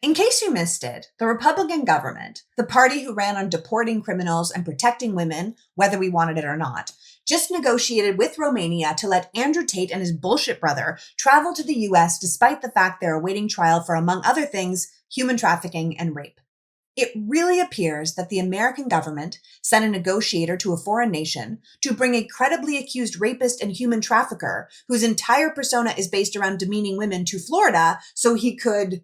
In case you missed it, the Republican government, the party who ran on deporting criminals and protecting women, whether we wanted it or not, just negotiated with Romania to let Andrew Tate and his bullshit brother travel to the US despite the fact they're awaiting trial for, among other things, human trafficking and rape. It really appears that the American government sent a negotiator to a foreign nation to bring a credibly accused rapist and human trafficker whose entire persona is based around demeaning women to Florida so he could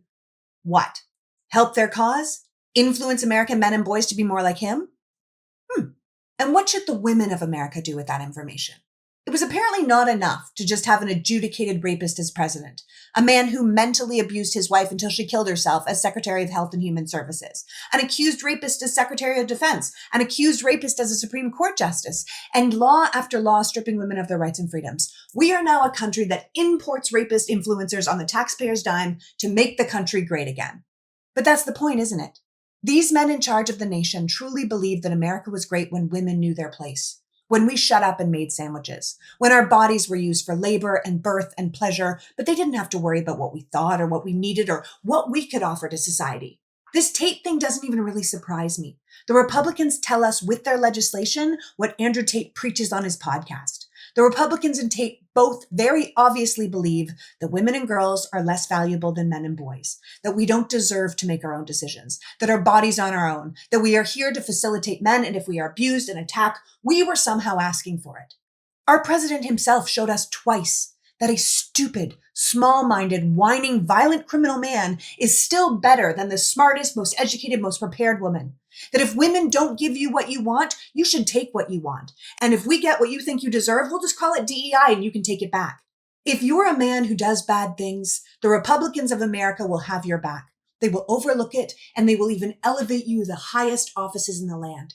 what? Help their cause? Influence American men and boys to be more like him? And what should the women of America do with that information? It was apparently not enough to just have an adjudicated rapist as president, a man who mentally abused his wife until she killed herself as Secretary of Health and Human Services, an accused rapist as Secretary of Defense, an accused rapist as a Supreme Court justice, and law after law stripping women of their rights and freedoms. We are now a country that imports rapist influencers on the taxpayer's dime to make the country great again. But that's the point, isn't it? These men in charge of the nation truly believed that America was great when women knew their place, when we shut up and made sandwiches, when our bodies were used for labor and birth and pleasure, but they didn't have to worry about what we thought or what we needed or what we could offer to society. This Tate thing doesn't even really surprise me. The Republicans tell us with their legislation what Andrew Tate preaches on his podcast. The Republicans and Tate both very obviously believe that women and girls are less valuable than men and boys, that we don't deserve to make our own decisions, that our bodies are on our own, that we are here to facilitate men, and if we are abused and attacked, we were somehow asking for it. Our president himself showed us twice that a stupid, small-minded, whining, violent criminal man is still better than the smartest, most educated, most prepared woman. That if women don't give you what you want, you should take what you want. And if we get what you think you deserve, we'll just call it DEI and you can take it back. If you're a man who does bad things, the Republicans of America will have your back. They will overlook it and they will even elevate you to the highest offices in the land.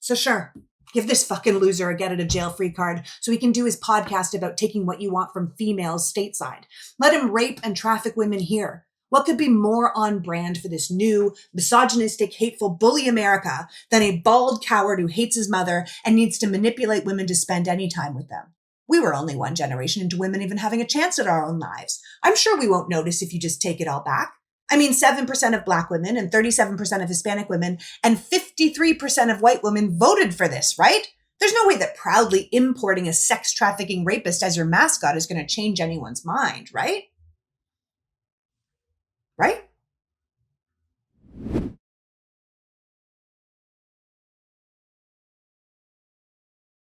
So sure, give this fucking loser a get out of jail free card so he can do his podcast about taking what you want from females stateside. Let him rape and traffic women here. What could be more on brand for this new, misogynistic, hateful bully America than a bald coward who hates his mother and needs to manipulate women to spend any time with them? We were only one generation into women even having a chance at our own lives. I'm sure we won't notice if you just take it all back. I mean, 7% of Black women and 37% of Hispanic women and 53% of white women voted for this, right? There's no way that proudly importing a sex trafficking rapist as your mascot is going to change anyone's mind, right?